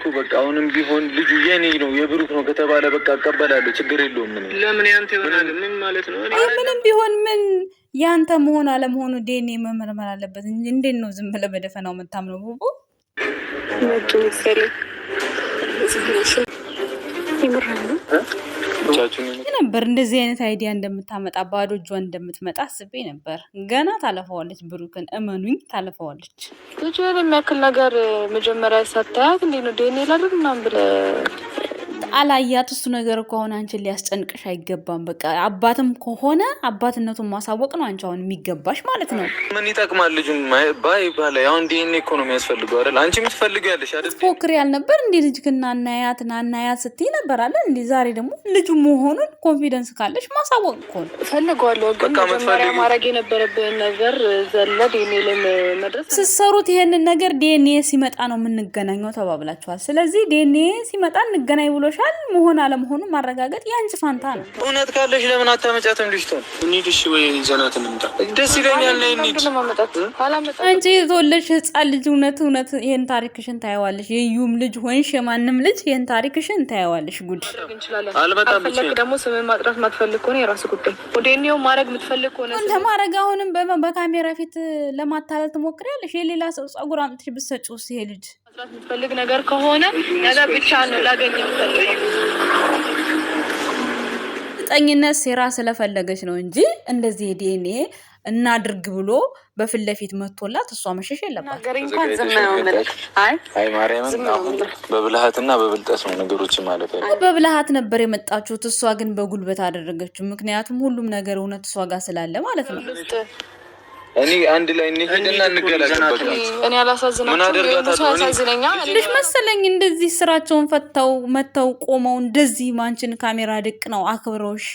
እኮ በቃ አሁንም ቢሆን ልጁ የኔ ነው የብሩክ ነው ከተባለ በቃ እቀበላለሁ፣ ችግር የለውም። ምን ለምን ያንተ ይሆናል? ምን ማለት ነው? ምንም ቢሆን ምን ያንተ መሆን አለመሆኑ ዲኤንኤ መመርመር አለበት እንጂ እንዴት ነው ዝም ብለህ በደፈናው የምታምነው? ቡቡ መጡ መሰለኝ ነበር እንደዚህ አይነት አይዲያ እንደምታመጣ ባዶ እጇን እንደምትመጣ አስቤ ነበር። ገና ታለፈዋለች፣ ብሩክን እመኑኝ ታለፈዋለች። ልጅ የሚያክል ነገር መጀመሪያ ሳታያት እንዴት ነው ዲኤንኤ ላድርግ ምናምን ብለህ አላያት። እሱ ነገር እኮ አሁን አንቺን ሊያስጨንቅሽ አይገባም። በቃ አባትም ከሆነ አባትነቱን ማሳወቅ ነው አንቺ አሁን የሚገባሽ ማለት ነው። ምን ይጠቅማል ልጁ ባይ ባላይ አሁን ዲኤንኤ እኮ ነው የሚያስፈልገው አይደል? አንቺ የምትፈልገው ያለሽ አይደል? ፎክሪ ያልነበር እንዴ ልጅ ክና ናናያት ስትይ ነበር አለ እንዴ። ዛሬ ደግሞ ልጁ መሆኑን ኮንፊደንስ ካለሽ ማሳወቅ እኮ ነው። ፈልገዋለሁ ግን መጀመሪያ ማድረግ የነበረብን ነገር ዘለ ዲኤንኤ ለመድረስ ስትሰሩት ይሄንን ነገር ዲኤንኤ ሲመጣ ነው የምንገናኘው ተባብላችኋል። ስለዚህ ዲኤንኤ ሲመጣ እንገናኝ ብሎሽ መሆን አለመሆኑ ማረጋገጥ ያንቺ ፋንታ ነው። እውነት ካለሽ ለምን አታመጫትም? ልጅቷን እንሂድሽ ወይ ይዘናት እንምጣ። ደስ ይለኛል። ላይ እንሂድ። አንቺ የተወለድሽ ህፃን ልጅ እውነት ይሄን ታሪክሽን ታየዋለሽ። የዩም ልጅ ሆንሽ የማንም ልጅ ይሄን ታሪክሽን ታየዋለሽ። ጉድ አልበጣም። ብቻ ደግሞ ስምን ማጥራት ማትፈልግ ከሆነ የራሱ ጉዳይ። ዲኤንኤው ማድረግ የምትፈልግ ከሆነ አንተ ማድረግ አሁንም በካሜራ ፊት ለማታለል ትሞክሪያለሽ። የሌላ ሰው ጸጉር አምጥተሽ ብትሰጪውስ ይሄ ልጅ ማጥራት የምትፈልግ ነገር ከሆነ ነገር ብቻ ነው ላገኝ የምትፈልግ ጠኝነት ሴራ ስለፈለገች ነው እንጂ እንደዚህ ዲኤንኤ እናድርግ ብሎ በፊት ለፊት መጥቶላት እሷ መሸሽ የለባት። አይ ማርያምን በብልሃትና በብልጠት ነው ነገሮችን ማለት ነው። በብልሃት ነበር የመጣችሁት፣ እሷ ግን በጉልበት አደረገችው። ምክንያቱም ሁሉም ነገር እውነት እሷ ጋር ስላለ ማለት ነው። እኔ አንድ ላይ እንሄድና እንገላገል። እኔ አላሳዝነኛል ልጅ መሰለኝ እንደዚህ ስራቸውን ፈተው መተው ቆመው እንደዚህ ማንችን ካሜራ ድቅ ነው አክብረውሽ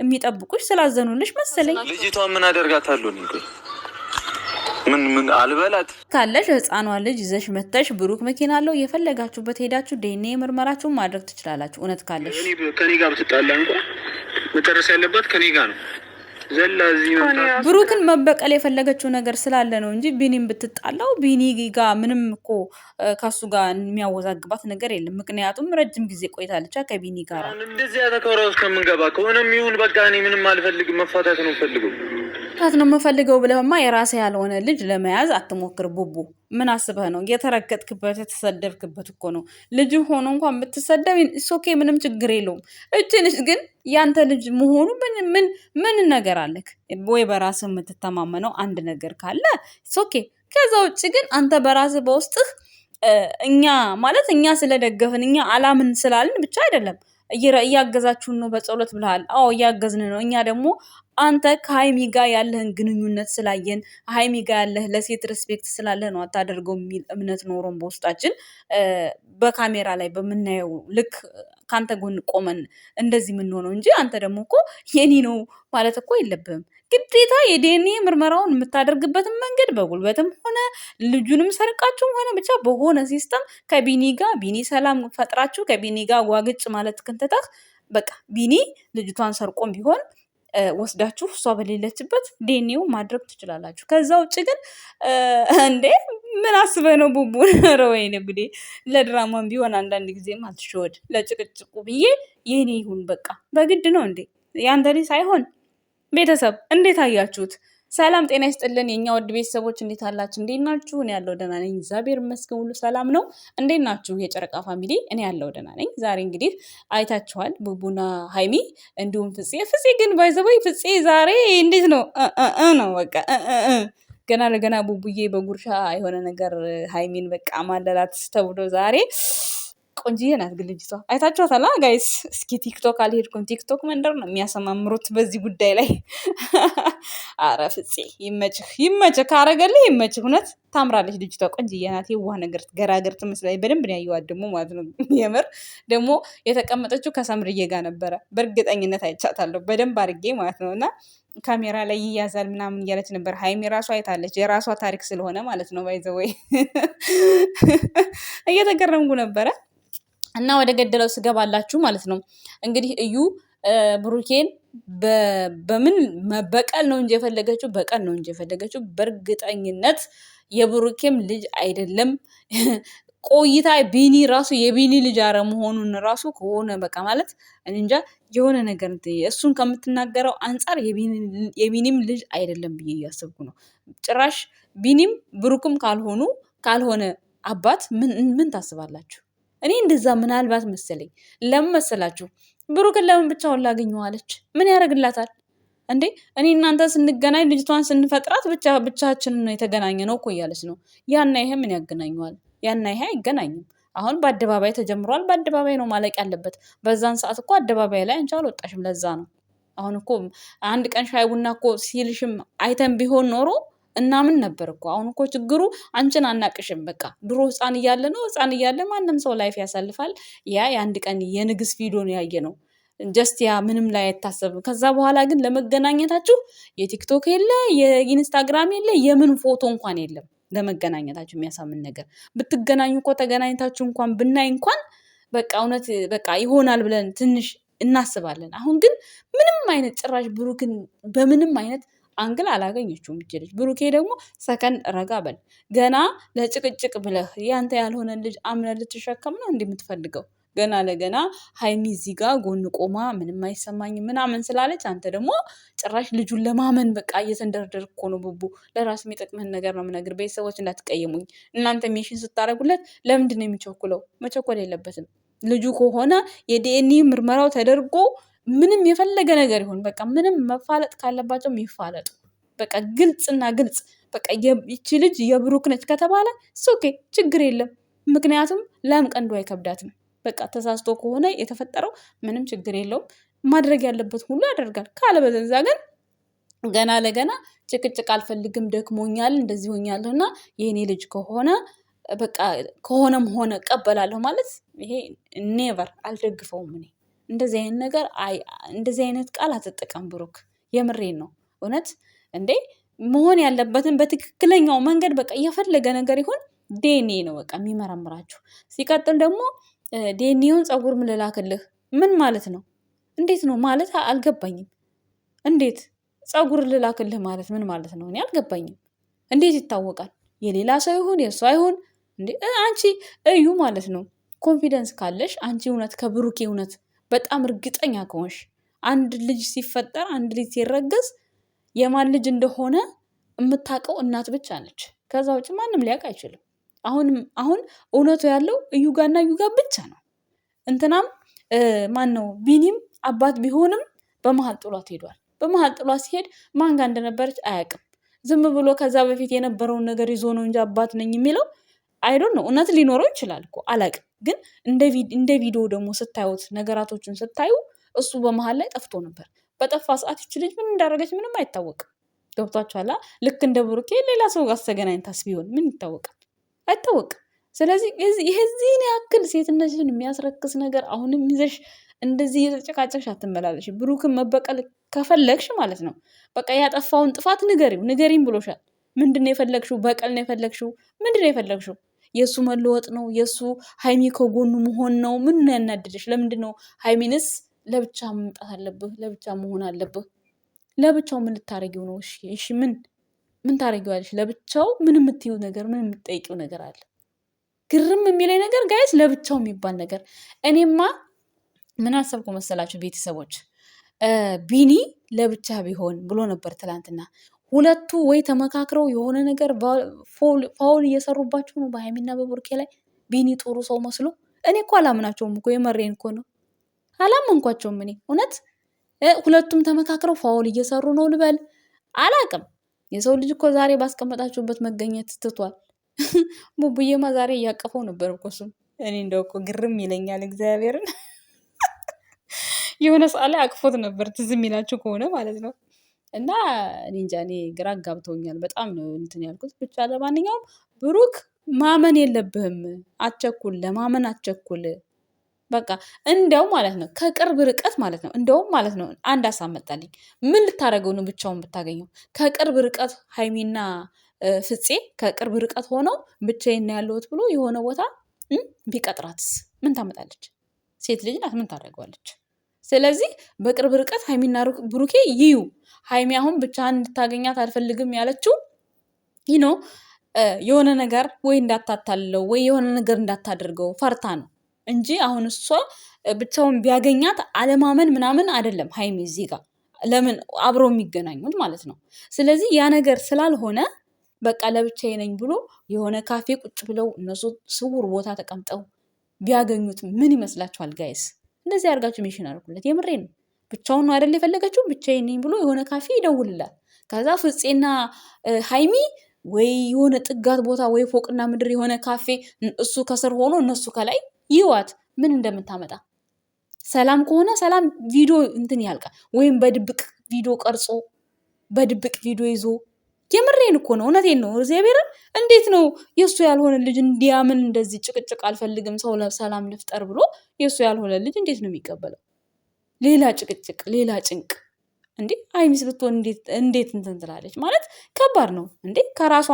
የሚጠብቁሽ ስላዘኑልሽ መሰለኝ። ልጅቷን ምን አደርጋታለሁ? ምን አልበላት ካለሽ ህፃኗ ልጅ ይዘሽ መተሽ ብሩክ መኪና አለው የፈለጋችሁበት ሄዳችሁ ዲኤንኤ ምርመራችሁን ማድረግ ትችላላችሁ። እውነት ካለሽ ከኔ ጋር ብትጣላ እንኳን መጨረስ ያለባት ከኔ ጋር ነው። ብሩክን መበቀል የፈለገችው ነገር ስላለ ነው እንጂ ቢኒን ብትጣላው ቢኒ ጋር ምንም እኮ ከሱ ጋር የሚያወዛግባት ነገር የለም። ምክንያቱም ረጅም ጊዜ ቆይታለች ከቢኒ ጋር። እንደዚህ ያተከራው እስከምንገባ ከሆነም ይሁን በቃ እኔ ምንም አልፈልግም፣ መፋታት ነው ፈልገው ነው የምፈልገው ብለህማ የራሴ ያልሆነ ልጅ ለመያዝ አትሞክር ቡቡ። ምን አስበህ ነው? የተረገጥክበት የተሰደብክበት እኮ ነው። ልጅ ሆኖ እንኳን ብትሰደብ ኦኬ፣ ምንም ችግር የለውም። እችንሽ ግን ያንተ ልጅ መሆኑ ምን ነገር አለክ ወይ? በራስህ የምትተማመነው አንድ ነገር ካለ ኦኬ። ከዛ ውጭ ግን አንተ በራስህ በውስጥህ እኛ ስለደገፍን እኛ አላምን ስላልን ብቻ አይደለም እያገዛችሁን ነው በጸሎት ብለሃል። አዎ እያገዝን ነው። እኛ ደግሞ አንተ ከሀይሚ ጋር ያለህን ግንኙነት ስላየን ሀይሚ ጋር ያለህ ለሴት ሪስፔክት ስላለህ ነው አታደርገው የሚል እምነት ኖሮን በውስጣችን በካሜራ ላይ በምናየው ልክ ከአንተ ጎን ቆመን እንደዚህ የምንሆነው እንጂ አንተ ደግሞ እኮ የኔ ነው ማለት እኮ የለብህም። ግዴታ የዲኤንኤ ምርመራውን የምታደርግበትን መንገድ በጉልበትም ሆነ ልጁንም ሰርቃችሁም ሆነ ብቻ በሆነ ሲስተም ከቢኒ ጋር ቢኒ ሰላም ፈጥራችሁ ከቢኒ ጋር ዋግጭ ማለት ክንተታህ በቃ ቢኒ ልጅቷን ሰርቆም ቢሆን ወስዳችሁ እሷ በሌለችበት ዲኤንኤው ማድረግ ትችላላችሁ። ከዛ ውጭ ግን እንዴ ምን አስበህ ነው ቡቡ? ረወይኔ ጉዴ። ለድራማም ቢሆን አንዳንድ ጊዜም አትሸወድ። ለጭቅጭቁ ብዬ የኔ ይሁን በቃ በግድ ነው እንዴ? ያንተ ልጅ ሳይሆን ቤተሰብ እንዴት አያችሁት? ሰላም ጤና ይስጥልን የኛ ውድ ቤተሰቦች፣ እንዴት አላችሁ? እንዴት ናችሁ? እኔ ያለው ደህና ነኝ፣ እግዚአብሔር ይመስገን፣ ሁሉ ሰላም ነው። እንዴት ናችሁ የጨረቃ ፋሚሊ? እኔ ያለው ደህና ነኝ። ዛሬ እንግዲህ አይታችኋል ቡቡና ሀይሚ እንዲሁም ፍፄ ግን ባይዘበይ ፍፄ ዛሬ እንዴት ነው ነው በቃ ገና ለገና ቡቡዬ በጉርሻ የሆነ ነገር ሀይሚን በቃ ማለላት ተብሎ ዛሬ ቆንጂዬ ናት ግን ልጅቷ አይታችኋታል ጋይስ? እስኪ ቲክቶክ አልሄድኩም፣ ቲክቶክ መንደር ነው የሚያሰማምሩት በዚህ ጉዳይ ላይ። አረ ፍፄ ይመችህ፣ ካረገልህ ይመችህ። እውነት ታምራለች ልጅቷ፣ ቆንጂዬ ናት። የዋህ ነገር ገራገር ትመስላለች። በደንብ ነው ያየዋት ደግሞ ማለት ነው። የምር ደግሞ የተቀመጠችው ከሰምርዬ ጋር ነበረ። በእርግጠኝነት አይቻታለሁ በደንብ አድርጌ ማለት ነው። እና ካሜራ ላይ ይያዛል ምናምን እያለች ነበር። ሀይሚ ራሷ አይታለች፣ የራሷ ታሪክ ስለሆነ ማለት ነው። ባይዘወይ እየተገረምኩ ነበረ። እና ወደ ገደለው ስገባላችሁ ማለት ነው። እንግዲህ እዩ ብሩኬን በምን በቀል ነው እንጂ የፈለገችው በእርግጠኝነት የብሩኬም ልጅ አይደለም ቆይታ ቢኒ ራሱ የቢኒ ልጅ አረ መሆኑን ራሱ ከሆነ በቃ ማለት እንጃ የሆነ ነገር እሱን ከምትናገረው አንጻር የቢኒም ልጅ አይደለም ብዬ እያሰብኩ ነው። ጭራሽ ቢኒም ብሩክም ካልሆነ አባት ምን ታስባላችሁ? እኔ እንደዛ ምናልባት መሰለኝ። ለምን መሰላችሁ? ብሩክን ለምን ብቻውን ላገኘዋለች? ምን ያደርግላታል እንዴ? እኔ እናንተ ስንገናኝ ልጅቷን ስንፈጥራት ብቻችንን ነው የተገናኘ ነው እኮ እያለች ነው። ያና ይሄ ምን ያገናኘዋል? ያና ይሄ አይገናኝም። አሁን በአደባባይ ተጀምሯል። በአደባባይ ነው ማለቅ ያለበት። በዛን ሰዓት እኮ አደባባይ ላይ አንቺ አልወጣሽም። ለዛ ነው አሁን እኮ አንድ ቀን ሻይ ቡና እኮ ሲልሽም አይተን ቢሆን ኖሮ እናምን ነበር እኮ። አሁን እኮ ችግሩ አንቺን አናቅሽም። በቃ ድሮ ህፃን እያለ ነው። ህፃን እያለ ማንም ሰው ላይፍ ያሳልፋል። ያ የአንድ ቀን የንግስ ቪዲዮ ነው ያየ ነው። ጀስት ያ ምንም ላይ አይታሰብም። ከዛ በኋላ ግን ለመገናኘታችሁ የቲክቶክ የለ የኢንስታግራም የለ የምን ፎቶ እንኳን የለም ለመገናኘታችሁ የሚያሳምን ነገር። ብትገናኙ እኮ ተገናኝታችሁ እንኳን ብናይ እንኳን በቃ እውነት በቃ ይሆናል ብለን ትንሽ እናስባለን። አሁን ግን ምንም አይነት ጭራሽ ብሩክን በምንም አይነት አንግል አላገኘችውም ይችላል። ብሩኬ ደግሞ ሰከን ረጋ በል። ገና ለጭቅጭቅ ብለህ ያንተ ያልሆነ ልጅ አምነህ ልትሸከም ነው እንደምትፈልገው። ገና ለገና ሀይሚ እዚህ ጋር ጎን ቆማ ምንም አይሰማኝም ምናምን ስላለች አንተ ደግሞ ጭራሽ ልጁን ለማመን በቃ እየተንደረደርክ እኮ ነው። ቡቡ ለራስ የሚጠቅምህን ነገር ነው የምነግርህ። ቤተሰቦች እንዳትቀየሙኝ። እናንተ ሜሽን ስታደርጉለት ለምንድን ነው የሚቸኩለው? መቸኮል የለበትም። ልጁ ከሆነ የዲኤንኤ ምርመራው ተደርጎ ምንም የፈለገ ነገር ይሁን በቃ ምንም መፋለጥ ካለባቸው ይፋለጡ። በቃ ግልጽና ግልጽ በቃ ይቺ ልጅ የብሩክ ነች ከተባለ ኦኬ ችግር የለም። ምክንያቱም ለም ቀንዱ አይከብዳትም። በቃ ተሳስቶ ከሆነ የተፈጠረው ምንም ችግር የለውም። ማድረግ ያለበት ሁሉ ያደርጋል። ካለበለዚያ ግን ገና ለገና ጭቅጭቅ አልፈልግም፣ ደክሞኛል፣ እንደዚህ ሆኛለሁ እና የኔ ልጅ ከሆነ በቃ ከሆነም ሆነ እቀበላለሁ ማለት ይሄ ኔቨር አልደግፈውም። እኔ እንደዚህ አይነት ነገር እንደዚህ አይነት ቃል አትጠቀም ብሩክ። የምሬን ነው እውነት እንዴ። መሆን ያለበትን በትክክለኛው መንገድ በቃ የፈለገ ነገር ይሁን ዲኤንኤ ነው በቃ የሚመረምራችሁ። ሲቀጥል ደግሞ ዲኤንኤውን ፀጉር ምን ልላክልህ ምን ማለት ነው? እንዴት ነው ማለት አልገባኝም። እንዴት ፀጉር ልላክልህ ማለት ምን ማለት ነው? እኔ አልገባኝም። እንዴት ይታወቃል? የሌላ ሰው ይሁን የእሷ ይሁን እንዴ? አንቺ እዩ ማለት ነው። ኮንፊደንስ ካለሽ አንቺ እውነት ከብሩኬ እውነት በጣም እርግጠኛ ከሆንሽ አንድ ልጅ ሲፈጠር አንድ ልጅ ሲረገዝ የማን ልጅ እንደሆነ የምታውቀው እናት ብቻ ነች። ከዛ ውጭ ማንም ሊያውቅ አይችልም። አሁን እውነቱ ያለው እዩጋና እዩጋ ብቻ ነው። እንትናም ማን ነው ቢኒም አባት ቢሆንም በመሀል ጥሏት ሄዷል። በመሀል ጥሏት ሲሄድ ማን ጋር እንደነበረች አያውቅም። ዝም ብሎ ከዛ በፊት የነበረውን ነገር ይዞ ነው እንጂ አባት ነኝ የሚለው አይዶን ነው። እውነት ሊኖረው ይችላል እኮ አላውቅም። ግን እንደ ቪዲዮ ደግሞ ስታዩት ነገራቶችን ስታዩ እሱ በመሀል ላይ ጠፍቶ ነበር። በጠፋ ሰዓት ይች ልጅ ምን እንዳደረገች ምንም አይታወቅም። ገብቷችኋላ? ልክ እንደ ብሩኬ ሌላ ሰው ጋር ተገናኝታስ ቢሆን ምን ይታወቃል? አይታወቅም። ስለዚህ ይሄዚህን ያክል ሴትነትን የሚያስረክስ ነገር አሁንም ይዘሽ እንደዚህ እየተጨቃጨቅሽ አትመላለሽ። ብሩክን መበቀል ከፈለግሽ ማለት ነው በቃ ያጠፋውን ጥፋት ንገሪም ብሎሻል። ምንድን ነው የፈለግሽው? በቀል ነው የፈለግሽው? ምንድን ነው የፈለግሽው? የእሱ መለወጥ ነው? የእሱ ሀይሚ ከጎኑ መሆን ነው? ምን ነው ያናድድሽ? ለምንድን ነው ሀይሚንስ ለብቻ መምጣት አለብህ? ለብቻ መሆን አለብህ? ለብቻው ምን ልታረጊው ነው? እሺ ምን ታረጊዋለሽ? ለብቻው ምን የምትይው ነገር ምን የምትጠይቂው ነገር አለ? ግርም የሚለኝ ነገር ጋይስ ለብቻው የሚባል ነገር እኔማ ምን አሰብኩ መሰላችሁ ቤተሰቦች? ቢኒ ለብቻ ቢሆን ብሎ ነበር ትላንትና። ሁለቱ ወይ ተመካክረው የሆነ ነገር ፋውል እየሰሩባቸው ነው በሀይሚና በብሩኬ ላይ። ቢኒ ጥሩ ሰው መስሎ እኔ እኮ አላምናቸውም እኮ የመሬን እኮ ነው አላመንኳቸውም። እኔ እውነት ሁለቱም ተመካክረው ፋውል እየሰሩ ነው ልበል አላቅም። የሰው ልጅ እኮ ዛሬ ባስቀመጣችሁበት መገኘት ትቷል። ቡቡዬማ ዛሬ እያቀፈው ነበር እኮ እሱም። እኔ እንደው እኮ ግርም ይለኛል እግዚአብሔርን። የሆነ ሰዓት ላይ አቅፎት ነበር ትዝ የሚላችሁ ከሆነ ማለት ነው። እና እኔ እንጃ እኔ ግራ ጋብተውኛል በጣም ነው እንትን ያልኩት። ብቻ ለማንኛውም ብሩክ ማመን የለብህም፣ አትቸኩል፣ ለማመን አትቸኩል። በቃ እንደው ማለት ነው ከቅርብ ርቀት ማለት ነው እንደውም ማለት ነው አንድ ሀሳብ መጣልኝ። ምን ልታደርገው ነው ብቻውን ብታገኘው? ከቅርብ ርቀት ሀይሚና ፍፄ ከቅርብ ርቀት ሆነው ብቻዬን ያለሁት ብሎ የሆነ ቦታ ቢቀጥራትስ ምን ታመጣለች? ሴት ልጅ ናት፣ ምን ታደርገዋለች? ስለዚህ በቅርብ ርቀት ሀይሚና ብሩኬ ይዩ። ሀይሚ አሁን ብቻህን እንድታገኛት አልፈልግም ያለችው ይኖ የሆነ ነገር ወይ እንዳታታለው ወይ የሆነ ነገር እንዳታደርገው ፈርታ ነው እንጂ አሁን እሷ ብቻውን ቢያገኛት አለማመን ምናምን አይደለም ሀይሚ እዚህ ጋር ለምን አብረው የሚገናኙት ማለት ነው። ስለዚህ ያ ነገር ስላልሆነ በቃ ለብቻዬ ነኝ ብሎ የሆነ ካፌ ቁጭ ብለው እነሱ ስውር ቦታ ተቀምጠው ቢያገኙት ምን ይመስላችኋል ጋይስ? እንደዚህ አድርጋችሁ ሜሽን አድርጉለት። የምሬ ነው። ብቻውን ነው አይደል የፈለገችው? ብቻዬን ነኝ ብሎ የሆነ ካፌ ይደውልላል። ከዛ ፍፄና ሀይሚ ወይ የሆነ ጥጋት ቦታ ወይ ፎቅና ምድር የሆነ ካፌ እሱ ከስር ሆኖ እነሱ ከላይ ይዋት ምን እንደምታመጣ። ሰላም ከሆነ ሰላም ቪዲዮ እንትን ያልቃል። ወይም በድብቅ ቪዲዮ ቀርጾ በድብቅ ቪዲዮ ይዞ የምሬን እኮ ነው። እውነቴን ነው። እግዚአብሔርን እንዴት ነው የእሱ ያልሆነ ልጅ እንዲያምን እንደዚህ ጭቅጭቅ አልፈልግም ሰው ሰላም ልፍጠር ብሎ የእሱ ያልሆነ ልጅ እንዴት ነው የሚቀበለው? ሌላ ጭቅጭቅ፣ ሌላ ጭንቅ። እንዴ ሀይሚስ ብትሆን እንዴት እንትን ትላለች ማለት ከባድ ነው እንዴ። ከራሷ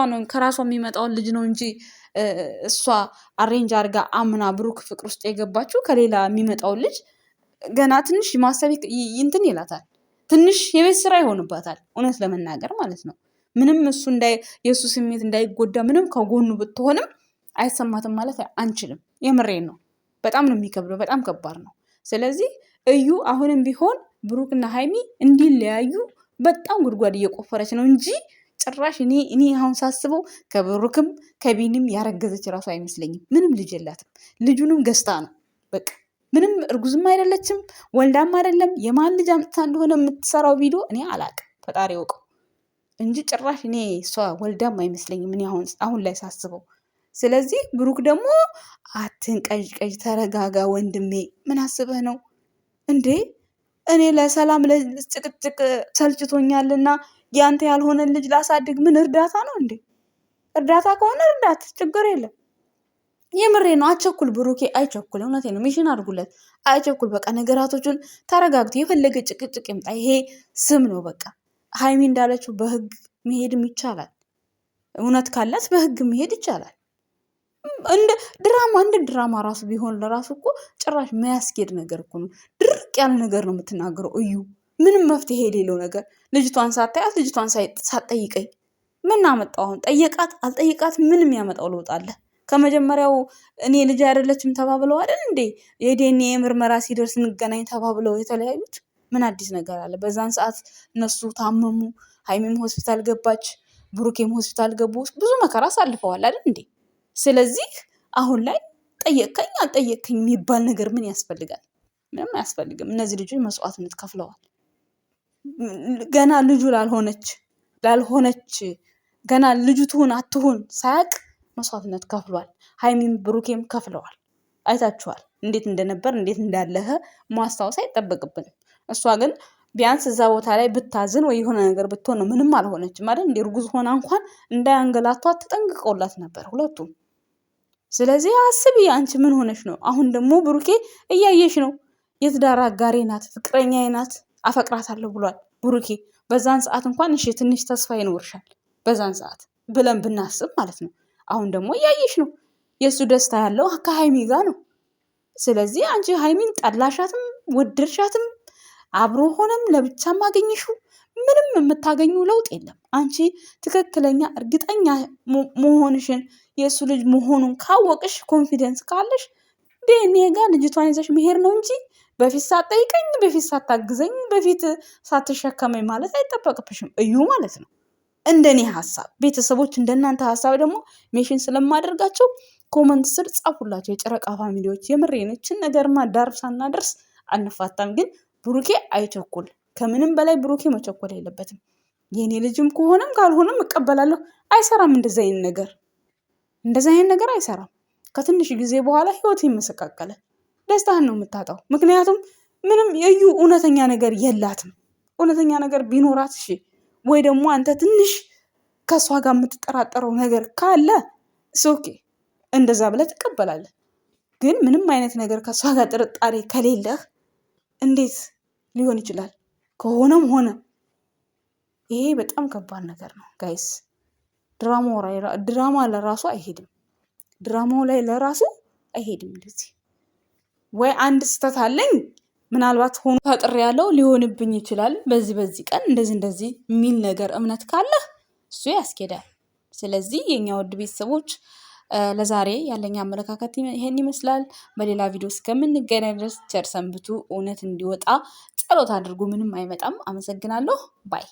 የሚመጣውን ልጅ ነው እንጂ እሷ አሬንጅ አድርጋ አምና ብሩክ ፍቅር ውስጥ የገባችው ከሌላ የሚመጣውን ልጅ ገና ትንሽ ማሰብ እንትን ይላታል። ትንሽ የቤት ስራ ይሆንባታል እውነት ለመናገር ማለት ነው። ምንም እሱ የእሱ ስሜት እንዳይጎዳ ምንም ከጎኑ ብትሆንም አይሰማትም ማለት አንችልም። የምሬን ነው። በጣም ነው የሚከብደው። በጣም ከባድ ነው። ስለዚህ እዩ አሁንም ቢሆን ብሩክና ሀይሚ እንዲለያዩ በጣም ጉድጓድ እየቆፈረች ነው እንጂ ጭራሽ እኔ አሁን ሳስበው ከብሩክም ከቢንም ያረገዘች ራሱ አይመስለኝም። ምንም ልጅ የላትም። ልጁንም ገዝታ ነው በቃ። ምንም እርጉዝም አይደለችም፣ ወልዳም አይደለም። የማን ልጅ አምጥታ እንደሆነ የምትሰራው ቪዲዮ እኔ አላቅም፣ ፈጣሪ ያውቀው እንጂ ጭራሽ እኔ እሷ ወልዳም አይመስለኝም እኔ አሁን ላይ ሳስበው። ስለዚህ ብሩክ ደግሞ አትንቀዥቀዥ፣ ተረጋጋ ወንድሜ። ምን አስበህ ነው እንዴ? እኔ ለሰላም ለጭቅጭቅ ሰልችቶኛልና ያንተ ያልሆነ ልጅ ላሳድግ ምን እርዳታ ነው እንዴ? እርዳታ ከሆነ እርዳት፣ ችግር የለም። የምሬ ነው። አቸኩል ብሩኬ፣ አይቸኩል። እውነቴ ነው። ሚሽን አድርጉለት፣ አይቸኩል። በቃ ነገራቶቹን ተረጋግቶ የፈለገ ጭቅጭቅ ይምጣ። ይሄ ስም ነው በቃ። ሀይሚ እንዳለችው በህግ መሄድም ይቻላል። እውነት ካላት በህግ መሄድ ይቻላል። እንደ ድራማ ራሱ ቢሆን ለራሱ እኮ ጭራሽ ማያስኬድ ነገር እኮ ነው። ድርቅ ያለ ነገር ነው የምትናገረው እዩ። ምንም መፍትሄ የሌለው ነገር። ልጅቷን ሳታያት ልጅቷን ሳትጠይቀኝ ምን አመጣው? አሁን ጠየቃት አልጠየቃት ምንም ያመጣው ለውጥ አለ? ከመጀመሪያው እኔ ልጅ አይደለችም ተባብለው አይደል እንዴ የዲኤንኤ ምርመራ ሲደርስ እንገናኝ ተባብለው የተለያዩት? ምን አዲስ ነገር አለ? በዛን ሰዓት እነሱ ታመሙ፣ ሀይሚም ሆስፒታል ገባች፣ ብሩኬም ሆስፒታል ገቡ። ብዙ መከራ አሳልፈዋል አይደል እንዴ? ስለዚህ አሁን ላይ ጠየቅከኝ አልጠየቅከኝ የሚባል ነገር ምን ያስፈልጋል? ምንም አያስፈልግም። እነዚህ ልጆች መስዋዕትነት ከፍለዋል። ገና ልጁ ላልሆነች ገና ልጁ ትሁን አትሁን ሳያቅ መስዋዕትነት ከፍሏል። ሀይሚም ብሩኬም ከፍለዋል። አይታችኋል እንዴት እንደነበር እንዴት እንዳለህ ማስታወስ አይጠበቅብንም። እሷ ግን ቢያንስ እዛ ቦታ ላይ ብታዝን ወይ የሆነ ነገር ብትሆን ነው። ምንም አልሆነችም ማለት እንደ እርጉዝ ሆና እንኳን እንዳያንገላቷት ተጠንቅቀውላት ነበር ሁለቱም። ስለዚህ አስቢ አንቺ ምን ሆነሽ ነው? አሁን ደግሞ ብሩኬ እያየሽ ነው። የትዳር አጋሬ ናት፣ ፍቅረኛዬ ናት፣ አፈቅራታለሁ ብሏል ብሩኬ። በዛን ሰዓት እንኳን እሺ ትንሽ ተስፋ ይኖርሻል በዛን ሰዓት ብለን ብናስብ ማለት ነው። አሁን ደግሞ እያየሽ ነው። የእሱ ደስታ ያለው ከሀይሚ ጋር ነው። ስለዚህ አንቺ ሀይሚን ጠላሻትም ወደድሻትም አብሮ ሆነም ለብቻም አገኘሹ ምንም የምታገኙ ለውጥ የለም። አንቺ ትክክለኛ እርግጠኛ መሆንሽን የእሱ ልጅ መሆኑን ካወቅሽ ኮንፊደንስ ካለሽ ዲኤንኤ ጋር ልጅቷን ይዘሽ መሄድ ነው እንጂ በፊት ሳትጠይቀኝ በፊት ሳታግዘኝ በፊት ሳትሸከመኝ ማለት አይጠበቅብሽም እዩ ማለት ነው። እንደኔ ሀሳብ ቤተሰቦች እንደናንተ ሀሳብ ደግሞ ሜሽን ስለማደርጋቸው ኮመንት ስር ጻፉላቸው። የጨረቃ ፋሚሊዎች የምሬነችን ነገርማ ዳር ሳናደርስ አንፋታም። ግን ብሩኬ አይቸኩል። ከምንም በላይ ብሩኬ መቸኮል የለበትም። የኔ ልጅም ከሆነም ካልሆነም እቀበላለሁ። አይሰራም እንደዚህ አይነት ነገር አይሰራም። ከትንሽ ጊዜ በኋላ ህይወት ይመሰቃቀለ። ደስታህን ነው የምታጣው። ምክንያቱም ምንም የዩ እውነተኛ ነገር የላትም። እውነተኛ ነገር ቢኖራት እሺ፣ ወይ ደግሞ አንተ ትንሽ ከእሷ ጋር የምትጠራጠረው ነገር ካለ ኦኬ እንደዛ ብለህ ትቀበላለህ። ግን ምንም አይነት ነገር ከእሷ ጋር ጥርጣሬ ከሌለህ እንዴት ሊሆን ይችላል? ከሆነም ሆነ ይሄ በጣም ከባድ ነገር ነው ጋይስ። ድራማ ለራሱ አይሄድም። ድራማው ላይ ለራሱ አይሄድም። እንደዚህ ወይ አንድ ስህተት አለኝ ምናልባት ሆኖ ፈጥር ያለው ሊሆንብኝ ይችላል በዚህ ቀን እንደዚህ የሚል ነገር እምነት ካለህ እሱ ያስኬዳል። ስለዚህ የኛ ውድ ቤተሰቦች ለዛሬ ያለኝ አመለካከት ይሄን ይመስላል። በሌላ ቪዲዮ እስከምንገናኝ ድረስ ቸር ሰንብቱ። እውነት እንዲወጣ ጸሎት አድርጉ። ምንም አይመጣም። አመሰግናለሁ ባይ